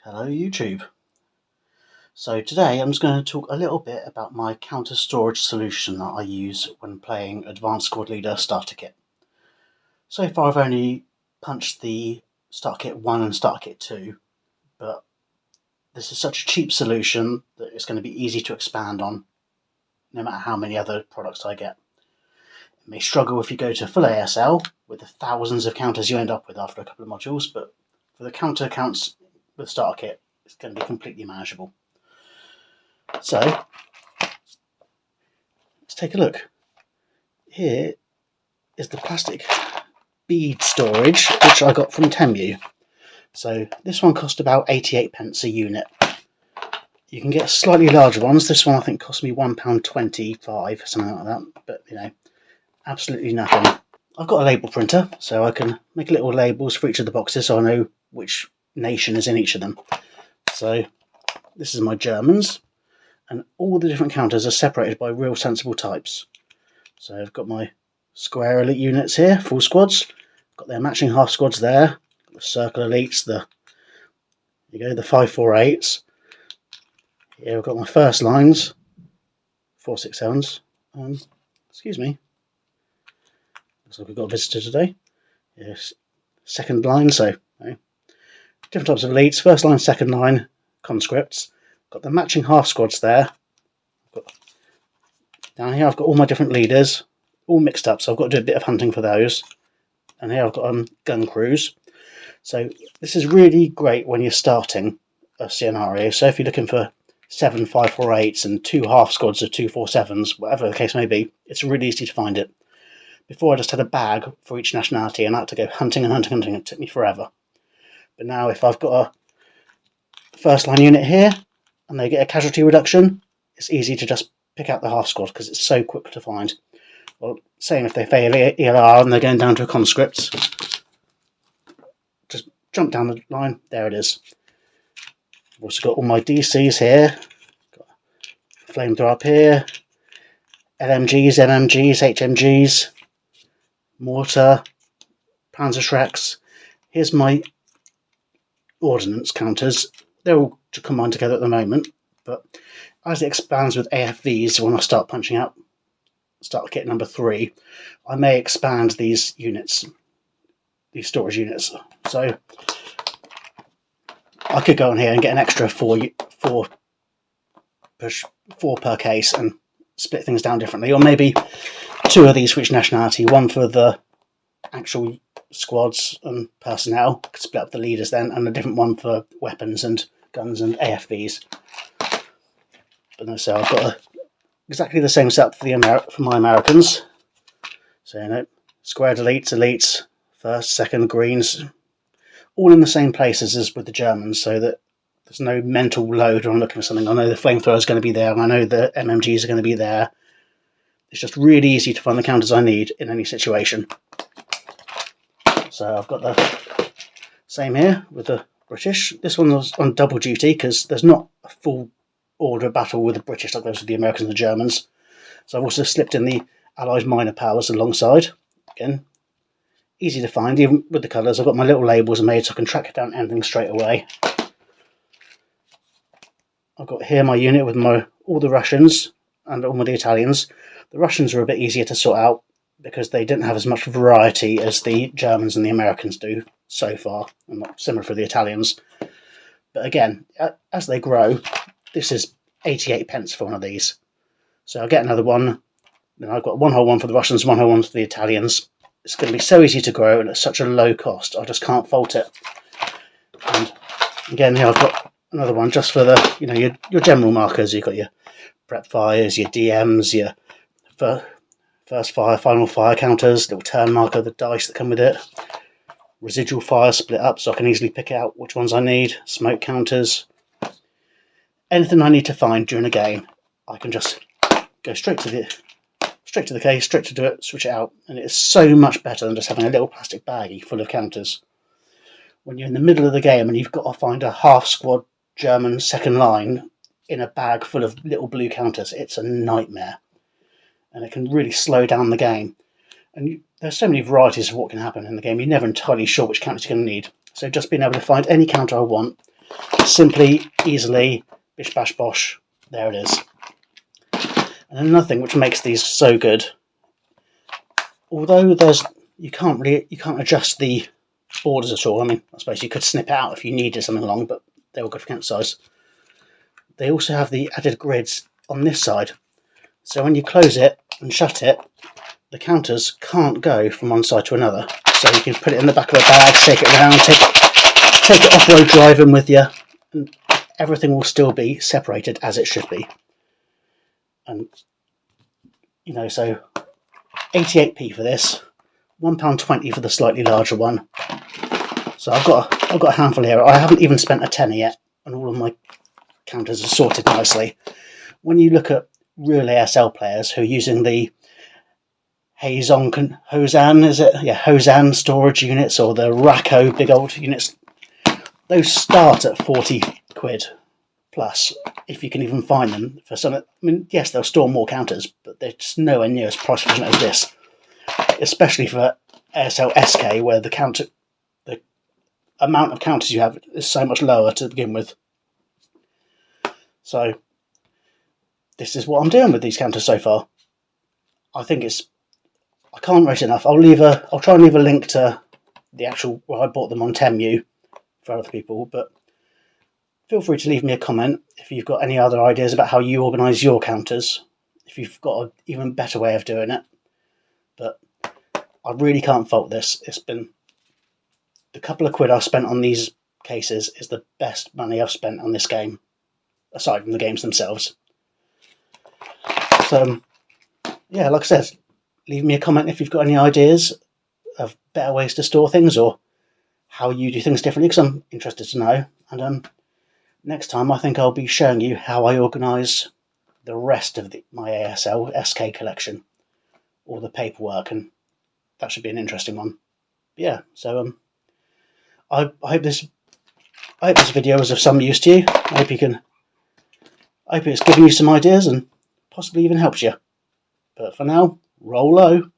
Hello YouTube. So today I'm just going to talk a little bit about my counter storage solution that I use when playing Advanced Squad Leader Starter Kit. So far I've only punched the Starter Kit 1 and Starter Kit 2, but this is such a cheap solution that it's going to be easy to expand on no matter how many other products I get. It may struggle if you go to full ASL with the thousands of counters you end up with after a couple of modules, but for the counter counts with Starter Kit it's going to be completely manageable. So let's take a look. Here is the plastic bead storage which I got from Temu. So this one cost about 88p a unit. You can get slightly larger ones. This one I think cost me £1.25, something like that, but absolutely nothing. I've got a label printer so I can make little labels for each of the boxes so I know which nation is in each of them. So this is my Germans, and all the different counters are separated by real sensible types. So I've got my square elite units here, full squads. Got their matching half squads there. The circle elites, the 548s. Here I've got my first lines, 467s. Excuse me. Looks like we've got a visitor today. Yes, second line. So different types of elites. First line, second line, conscripts. Got the matching half squads there. Down here I've got all my different leaders, all mixed up. So I've got to do a bit of hunting for those. And here I've got gun crews. So this is really great when you're starting a scenario. So if you're looking for 7 548s and 2 half squads of 247s, whatever the case may be, it's really easy to find it. Before I just had a bag for each nationality and I had to go hunting and hunting and hunting. It took me forever. But now if I've got a first line unit here and they get a casualty reduction, it's easy to just pick out the half squad because it's so quick to find. Well, same if they fail ELR and they're going down to a conscript. Just jump down the line, there it is. I've also got all my DCs here. Got flamethrower up here. LMGs, MMGs, HMGs, mortar, Panzerschrecks. Here's my ordnance counters. They're all combined together at the moment, but as it expands with AFVs, when I start punching out Starter Kit number 3, I may expand these units, these storage units. So I could go on here and get an extra four per case and split things down differently, or maybe 2 of these for each nationality, one for the actual squads and personnel, could split up the leaders then, and a different one for weapons and guns and AFVs. But no, so I've got exactly the same setup for my Americans. So squared elites, first, second, greens, all in the same places as with the Germans, so that there's no mental load when I'm looking for something. I know the flamethrower is going to be there, and I know the MMGs are going to be there. It's just really easy to find the counters I need in any situation. So I've got the same here with the British. This one was on double duty because there's not a full order of battle with the British like those with the Americans and the Germans. So I've also slipped in the Allied minor powers alongside. Again, easy to find, even with the colours. I've got my little labels made so I can track down anything straight away. I've got here my unit with all the Russians and all the Italians. The Russians are a bit easier to sort out because they didn't have as much variety as the Germans and the Americans do so far, and not similar for the Italians. But again, as they grow, this is 88p for one of these. So I'll get another one. Then I've got one whole one for the Russians, one whole one for the Italians. It's going to be so easy to grow and at such a low cost. I just can't fault it. And again, here I've got another one just for the your general markers. You've got your prep fires, your DMs, your first fire, final fire counters, little turn marker, the dice that come with it. Residual fire split up so I can easily pick out which ones I need. Smoke counters. Anything I need to find during a game, I can just go straight to the case, straight to do it, switch it out, and it's so much better than just having a little plastic baggie full of counters. When you're in the middle of the game and you've got to find a half squad German second line in a bag full of little blue counters, it's a nightmare. And it can really slow down the game. And there's so many varieties of what can happen in the game, you're never entirely sure which counters you're going to need. So just being able to find any counter I want Simply, easily, bish bash bosh, there it is. And another thing which makes these so good, although you can't adjust the borders at all. I mean, I suppose you could snip it out if you needed something long, but they were good for count size. They also have the added grids on this side, so when you close it and shut it, the counters can't go from one side to another. So you can put it in the back of a bag, shake it around, take it off-road driving with you, and everything will still be separated as it should be. And so 88p for this, £1.20 for the slightly larger one. So I've got a handful here. I haven't even spent a tenner yet, and all of my counters are sorted nicely. When you look at real ASL players who are using the Hosan storage units, or the Racco big old units, those start at 40 quid plus, if you can even find them for some. I mean, yes, they'll store more counters, but they're just nowhere near as price efficient as this, especially for ASL SK, where the amount of counters you have is so much lower to begin with. So this is what I'm doing with these counters so far. I can't rate enough. I'll try and leave a link to the actual where I bought them on Temu for other people, but feel free to leave me a comment if you've got any other ideas about how you organise your counters, if you've got an even better way of doing it. But I really can't fault this. It's been the couple of quid I've spent on these cases is the best money I've spent on this game, aside from the games themselves. So yeah, like I said, leave me a comment if you've got any ideas of better ways to store things, or how you do things differently, because I'm interested to know. And next time I think I'll be showing you how I organise the rest of my ASL SK collection, all the paperwork, and that should be an interesting one. But yeah, so I hope this video was of some use to you. I hope it's giving you some ideas and possibly even helps you. But for now, roll low.